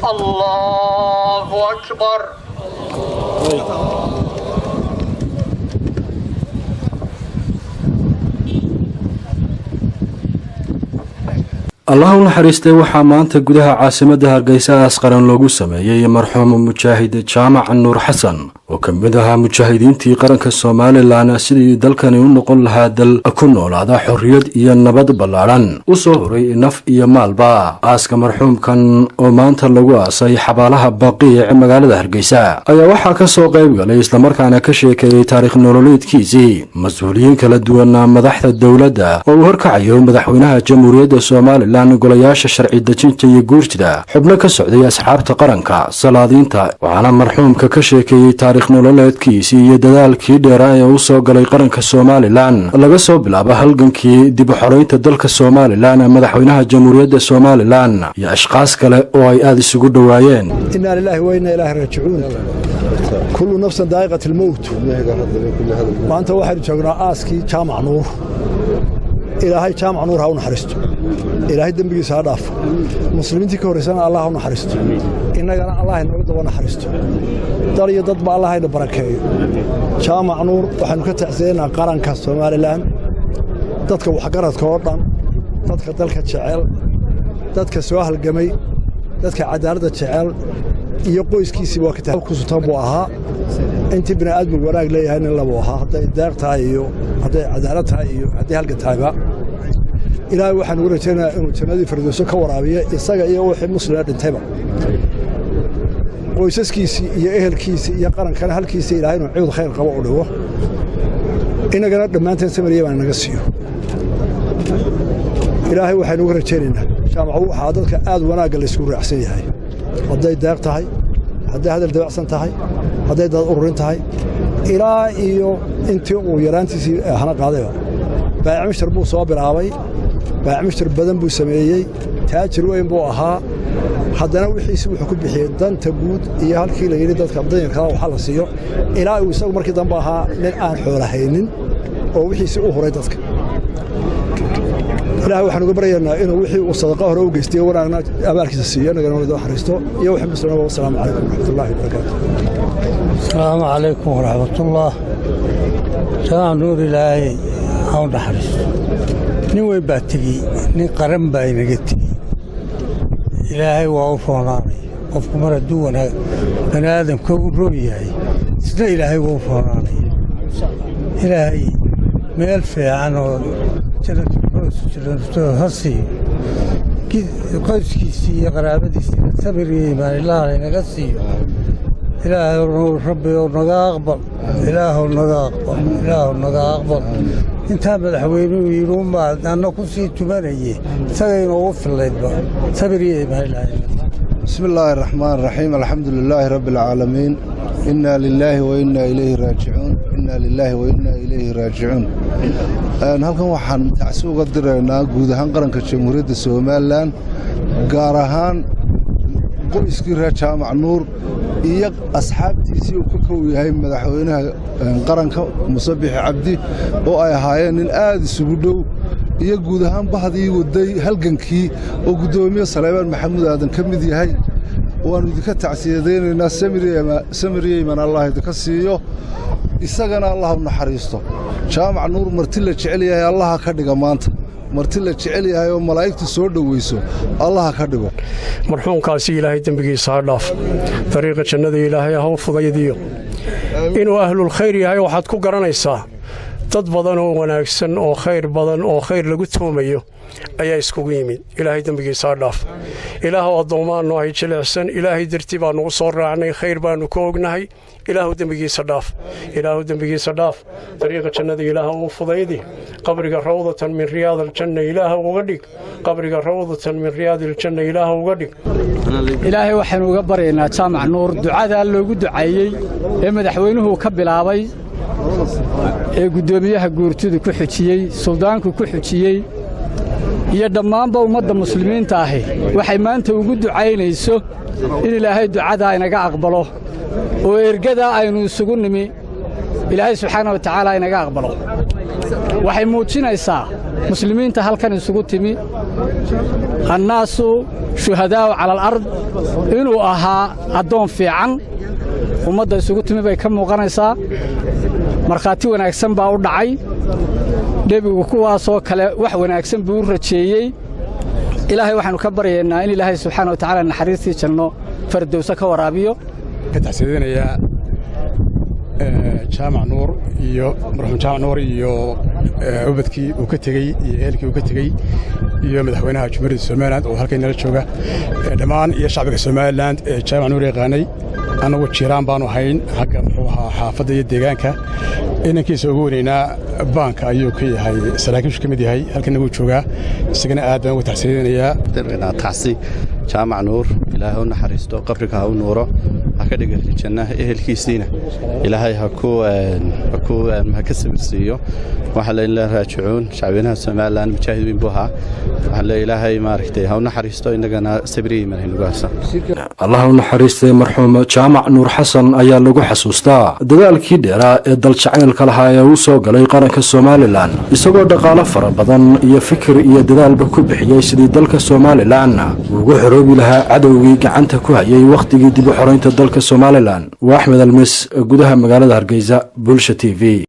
الله أكبر. الله naxariistay waxaa maanta gudaha caasimadda Hargeysa asqaran loogu sameeyay marxuum mujaahid Jaamac Nuur Xasan oo kamid ahaa mujaahidiintii qaranka Soomaaliland sidii dalkani u noqon lahaa dal ku noolaada xorriyad iyo nabad ballaaran u soo horay naf iyo maalba aaska marxuumkan oo maanta lagu aasay xabaalaha Baqiic magaalada Hargeysa ayaa waxaa ka soo qayb galay isla markaana ka sheekeeyay taariikh nololeedkiisii mas'uuliyiin kala duwan madaxda dawladda oo uu horkacayo madaxweynaha jamhuuriyadda Soomaaliland golayaasha sharci dejinta iyo guurtida xubno ka socday asxaabta qaranka salaadiinta waxaana marxuumka ka sheekeeyay taariikh nololeedkiisii iyo dadaalkii dheeraa ee uu soo galay qaranka Soomaaliland laga soo bilaabo halgankii dib u xoreynta dalka Soomaaliland madaxweynaha jamhuuriyadda Soomaaliland iyo ashqaas kale oo ay aad isugu dhawaayeen inna lillahi wa inna ilaahi raaji'uun kullu nafsin daa'iqatul mawt maanta waxaan joognaa aaskii Jaamac Nuur ilaahay Jaamac Nuur ha u naxariisto ilaahay dambigiisa ha dhaafo muslimiintii ka horeysana Allah ha u naxariisto innagana Allah inoo daba naxariisto dal iyo dad ba Allah ha barakeeyo Jaamac Nuur waxaan ka tacsiyeynaa qaranka Soomaaliland dadka wax garadka oo dhan dadka dalka jecel dadka soo halgamay dadka cadaaladda jecel iyo qoyskiisii waa ka taxakusutan buu ahaa intii bini'aadmu wanaag leeyahay in laba ahaa hadday deeq tahay iyo hadday cadaalad tahay iyo hadday halka tahayba ilaahay waxaan ugu rajaynayaa inuu jannadii firdawso ka waraabiyo isaga iyo wixii muslimiin dhintayba qoysaskiisii iyo ehelkiisii iyo qarankana halkiisii ilaahay inuu ciid khayr qabo u dhigo inagana dhammaanteen samariya baan naga siiyo ilaahay waxaan ugu rajaynaynaa jaamacu waxaa dadka aad wanaagga la isku raacsan yahay hadday deeq tahay hadday hadal dabacsan tahay hadday dad ururin tahay ilaa iyo intii uu yaraantiisii hana qaadayba baayac mishtar buu soo bilaabay baayac mishtar badan buu sameeyey taajir weyn buu ahaa haddana wixiisi wuxuu ku bixiyey danta guud iyo halkii la yidhi dadka danyarkaa waxa la siiyo ilaa uu isagu markii dambe ahaa nin aan xoolo haynin oo wixiisi u huray dadka ilaahay waxaan uga baryaynaa inuu wixii uu sadaqa hore u geystay wanaagna abaalkiisa siiyo nagana wada xariisto iyo wixii muslimiin wassalaamu calaykum waraxmatullaahi wabarakaatuh السلام عليكم ورحمة الله سلام نور الله هون حرس نوي باتجي نقرن باينجتي إلهي وعفوناني وفق مردونا بني آدم كبروية سنا إلهي وعفوناني إلهي ملفي عنه جلت هسي قيس كيسي قرابتي سبري ما الله نقصي إله ربي ونقاقبل إله ونقاقبل إله ونقاقبل انت مدحوينه ويرون بعد أنه كسي تبانيه سغين ووفر الله سبريه ما إله بسم الله الرحمن الرحيم الحمد لله رب العالمين إنا لله وإنا إليه راجعون إنا لله وإنا إليه راجعون halkan waxaan tacsi uga diraynaa guud ahaan qaranka jamhuuriyadda Soomaaliland gaar ahaan qoyskii reer Jaamac Nuur iyo asxaabtiisii uu ka kooyahay madaxweynaha qaranka Muuse Biixi Cabdi oo ay ahaayeen in aad isugu dhow iyo guud ahaan bahdii waday halgankii oo gudoomiye Saleeman Maxamuud Aadan ka mid yahay waanu idinka tacsiyadeynaa samiriyeyman Allah idinka siiyo isagana Allah u naxariisto Jaamac Nuur marti la jecel yahay Allah ka dhiga maanta marti la jecel yahay oo malaa'igtu soo dhaweyso Allah ka dhigo marxuumkaasi ilaahay dambigiisa ha dhaaf dariiqa jannada ilaahay ha u fudaydiyo inuu ahlul khayr yahay waxaad ku garanaysaa dad badan oo wanaagsan oo khayr badan oo khayr lagu toomayo ayaa iskugu yimid ilaahay dambigiisa ha dhaaf ilaahu addoomaanno ay jilicsan ilaahay dartii baanu u soo raacnay khayr baanu ka ognahay ilaahu dambigiisa dhaaf ilaahu dambigiisa dhaaf dariiqa jannada ilaaha uu fudaydi qabriga rawdatan min riyaadil janna ilaaha uga dhig qabriga rawdatan min riyaadil janna ilaaha uga dhig ilaahay waxaan uga baryaynaa Jaamac Nuur ducada loogu duceeyay ee madaxweynuhu ka bilaabay ee gudoomiyaha guurtidu ku xijiyay suldaanku ku xijiyay iyo dhammaanba ummadda muslimiinta ah waxay maanta ugu ducaynayso in ilaahay ducada inaga aqbalo oo ergada aynu isugu nimi ilaahay subxaanahu wa ta'aala inaga aqbalo waxay muujinaysaa muslimiinta halkan isugu timi annaasu shuhadaa'u cala alard inuu ahaa addoon fiican ummadda isugu timi bay ka muuqanaysaa markhaati wanaagsan baa u dhacay nebigu kuwaasoo kale wax wanaagsan buu u rajeeyey ilaahay waxaannu ka baryaynaa in ilaahay subxaana wa tacaala naxariistii janno fardowsa ka waraabiyo ka taxsiidinayaa jaamac nuur iyo marxuum jaamac nuur iyo ubadkii uu ka tegey iyo ehelkii uu ka tegey iyo madaxweynaha jumhuuriyadda somaliland oo halkay nala jooga dhammaan iyo shacbiga somaliland ee jaamac nuur yaqaanay annagu jiiraan baanu hayn xagga muxuu ahaa xaafadda iyo deegaanka inankiisa ugu weynaynaa baanka ayuu ka yahay saraakiishu ka mid yahay halkana wuu joogaa isagana aad baan ugu taxsiidinayaa taxsi jaamac nuur ilaahay u naxariisto qabriga ha u nuuro ha ka dhiga janna ehelkiisiina ilaahay ha ka sabirsiiyo waxa la ilaahay raajicuun shacbinaha Soomaaliland mujaahid weyn buu ahaa waxa la ilaahay maaragtay ha u naxariisto inagana sabriye maraynu gaarsan Allah u naxariistay marxuum jaamac nuur xasan ayaa lagu xasuustaa dadaalkii dheeraa ee dal jacaylka lahaa ee uu soo galay qaranka Soomaaliland isagoo dhaqaale fara badan iyo fikir iyo dadaalba ku bixiyay sidii dalka Soomaaliland ugu xoroobi lahaa cadawgii gacanta ku hayay waqtigii dib u xoreynta dalka Soomaaliland waa Axmed Almis gudaha magaalada Hargeysa Bulsha TV